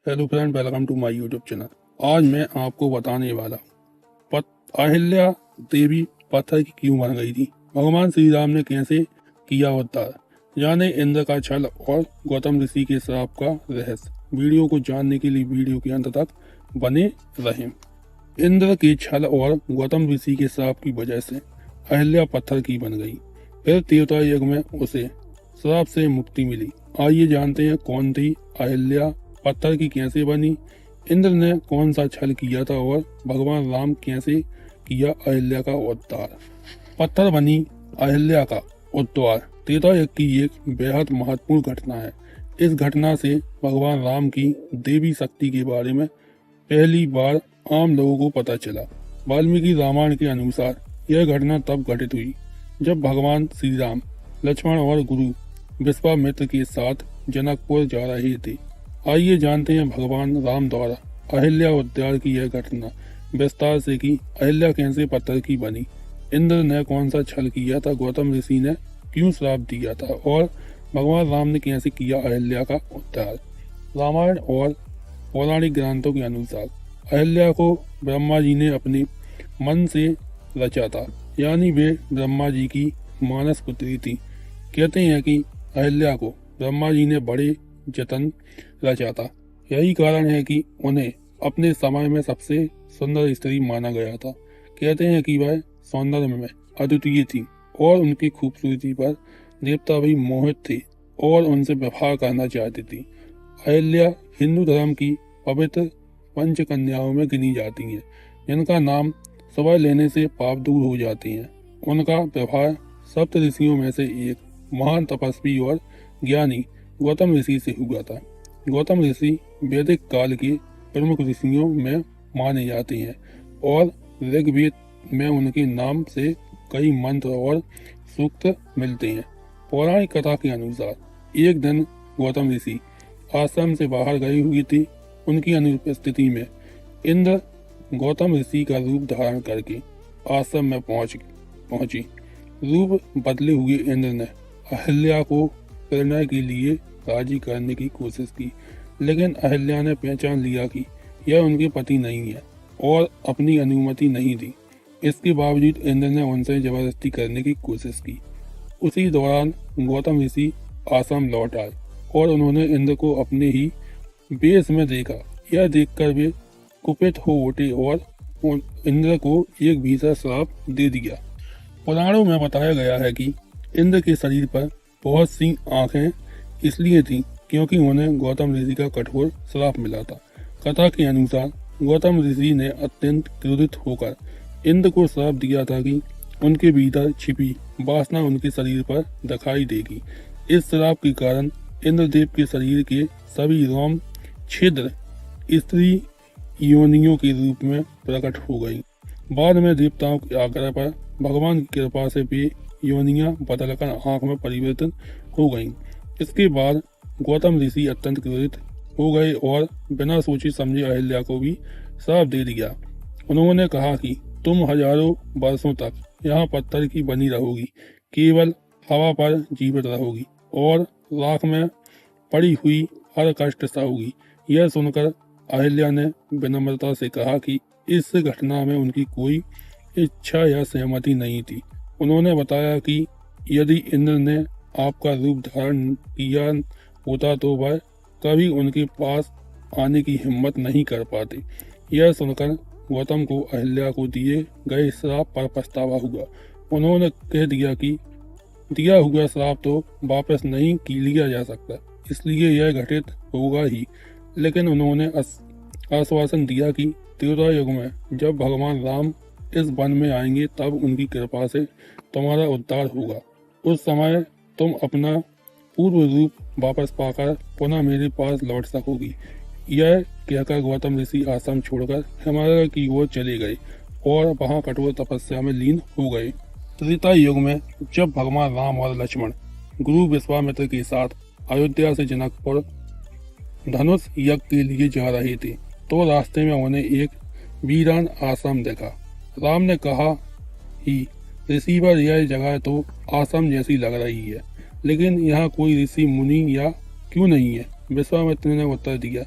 Hello friend, welcome to my YouTube channel. आज मैं आपको बताने वाला हूँ अहिल्या देवी पत्थर की क्यों बन गई थी, भगवान श्री राम ने कैसे किया उद्धार, जाने इंद्र का छल और गौतम ऋषि के श्राप का रहस्य। वीडियो को जानने के लिए वीडियो के अंत तक बने रहें। इंद्र के छल और गौतम ऋषि के श्राप की वजह से अहिल्या पत्थर की बन गई। फिर त्रेता युग में उसे श्राप से मुक्ति मिली। आइए जानते हैं कौन थी अहिल्या, पत्थर की कैसे बनी, इंद्र ने कौन सा छल किया था और भगवान राम कैसे किया अहिल्या का उद्धार। पत्थर बनी अहिल्या का उद्धार त्रेता युग की एक बेहद महत्वपूर्ण घटना है। इस घटना से भगवान राम की देवी शक्ति के बारे में पहली बार आम लोगों को पता चला। वाल्मीकि रामायण के अनुसार यह घटना तब घटित हुई जब भगवान श्री राम, लक्ष्मण और गुरु विश्वामित्र के साथ जनकपुर जा रहे थे। आइए जानते हैं भगवान राम द्वारा अहिल्या उद्धार की यह घटना विस्तार से कि अहिल्या कैसे पत्थर की बनी, इंद्र ने कौन सा छल किया था, गौतम ऋषि ने क्यों श्राप दिया था और भगवान राम ने कैसे किया अहिल्या का उद्धार। रामायण और पौराणिक ग्रंथों के अनुसार अहिल्या को ब्रह्मा जी ने अपने मन से रचा था, यानी वे ब्रह्मा जी की मानस पुत्री थी। कहते हैं कि अहिल्या को ब्रह्मा जी ने बड़े जतन रचा था। यही कारण है कि उन्हें अपने समय में सबसे सुंदर स्त्री माना गया था। कहते हैं कि वह सौंदर्य में अद्वितीय थी और उनकी खूबसूरती पर देवता भी मोहित थे और उनसे विवाह करना चाहती थी। अहिल्या हिंदू धर्म की पवित्र पंच कन्याओं में गिनी जाती हैं, जिनका नाम सुबह लेने से पाप दूर हो जाते हैं। उनका विवाह सप्त ऋषियों में से एक महान तपस्वी और ज्ञानी गौतम ऋषि से हुआ था। गौतम ऋषि वैदिक काल के प्रमुख ऋषियों में माने जाते हैं और ऋग्वेद में उनके नाम से कई मंत्र और सूक्त मिलते हैं। पौराणिक कथा के अनुसार एक दिन गौतम ऋषि आश्रम से बाहर गए हुए थे। उनकी अनुपस्थिति में इंद्र गौतम ऋषि का रूप धारण करके आश्रम में पहुंची। रूप बदले हुए इंद्र ने अहिल्या को प्रेरणा के लिए राजी करने की कोशिश की, लेकिन अहिल्या ने पहचान लिया कि यह उनके पति नहीं है और अपनी अनुमति नहीं दी। इसके बावजूद इंद्र ने उनसे जबरदस्ती करने की कोशिश की। उसी दौरान गौतम ऋषि आश्रम लौट आए और उन्होंने इंद्र को अपने ही वेश में देखा। यह देखकर वे कुपित हो उठे और इंद्र को एक भीषण श्राप दे दिया। पुराणों में बताया गया है कि इंद्र के शरीर पर बहुत सी आंखें इसलिए थी क्योंकि उन्हें गौतम ऋषि का कठोर श्राप मिला था। कथा के अनुसार गौतम ऋषि ने अत्यंत क्रोधित होकर इंद्र को श्राप दिया था कि उनके भीतर छिपी वासना उनके शरीर पर दिखाई देगी। इस श्राप के कारण इंद्रदेव के शरीर के सभी रोम छिद्र स्त्री योनियों के रूप में प्रकट हो गई। बाद में देवताओं के आग्रह पर भगवान की कृपा से वे योनियां बदलकर आंख में परिवर्तित हो गईं। इसके बाद गौतम ऋषि अत्यंत क्रोधित हो गए और बिना सोचे समझे अहिल्या को भी श्राप दे दिया। उन्होंने कहा कि तुम हजारों वर्षों तक यहाँ पत्थर की बनी रहोगी, केवल हवा पर जीवित रहोगी और राख में पड़ी हुई हर कष्ट सहोगी। यह सुनकर अहिल्या ने विनम्रता से कहा कि इस घटना में उनकी कोई इच्छा या सहमति नहीं थी। उन्होंने बताया कि यदि इंद्र ने आपका रूप धारण किया होता तो वह कभी उनके पास आने की हिम्मत नहीं कर पाते। यह सुनकर गौतम को अहिल्या को दिए गए श्राप पर पछतावा हुआ। उन्होंने कह दिया कि दिया हुआ श्राप तो वापस नहीं लिया जा सकता, इसलिए यह घटित होगा ही। लेकिन उन्होंने आश्वासन दिया कि त्रेता युग में जब भगवान राम इस वन में आएंगे तब उनकी कृपा से तुम्हारा उद्धार होगा। उस समय तुम अपना पूर्व रूप वापस पाकर पुनः मेरे पास लौट सकोगी। यह कहकर गौतम ऋषि आश्रम छोड़कर हिमालय की ओर चले गए और वहां कठोर तपस्या में लीन हो गए। त्रेता युग में जब भगवान राम और लक्ष्मण गुरु विश्वामित्र के साथ अयोध्या से जनकपुर धनुष यज्ञ के लिए जा रहे थे तो रास्ते में उन्हें एक वीरान आश्रम देखा। राम ने कहा ही ऋषि पर यह जगह तो आश्रम जैसी लग रही है, लेकिन यहाँ कोई ऋषि मुनि या क्यों नहीं है। विश्वामित्र ने उत्तर दिया,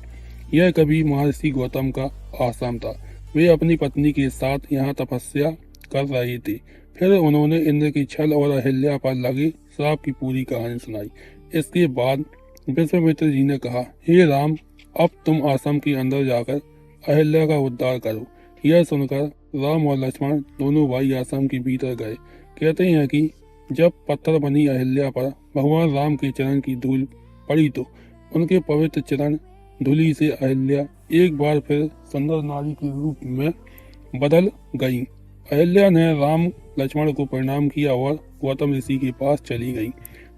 यह कभी महर्षि गौतम का आश्रम था। वे अपनी पत्नी के साथ यहाँ तपस्या कर रहे थे। फिर उन्होंने इंद्र की छल और अहिल्या पर लगे श्राप की पूरी कहानी सुनाई। इसके बाद विश्वामित्र जी ने कहा, हे राम, अब तुम आश्रम के अंदर जाकर अहिल्या का उद्धार करो। यह सुनकर राम और लक्ष्मण दोनों भाई आश्रम के भीतर गए। कहते हैं कि जब पत्थर बनी अहिल्या पर भगवान राम के चरण की धूल पड़ी तो उनके पवित्र चरण धूलि से अहिल्या एक बार फिर सुंदर नारी के रूप में बदल गई। अहिल्या ने राम लक्ष्मण को प्रणाम किया और गौतम ऋषि के पास चली गई।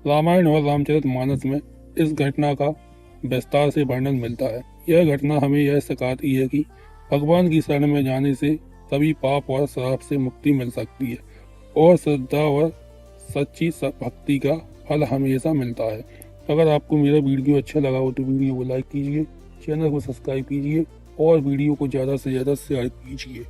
रामायण और रामचरितमानस में इस घटना का विस्तार से वर्णन मिलता है। यह घटना हमें यह सिखाती है कि भगवान की शरण में जाने से सभी पाप और श्राप से मुक्ति मिल सकती है और श्रद्धा और सच्ची भक्ति का फल हमेशा मिलता है। अगर आपको मेरा वीडियो अच्छा लगा हो तो वीडियो को लाइक कीजिए, चैनल को सब्सक्राइब कीजिए और वीडियो को ज़्यादा से ज़्यादा शेयर कीजिए।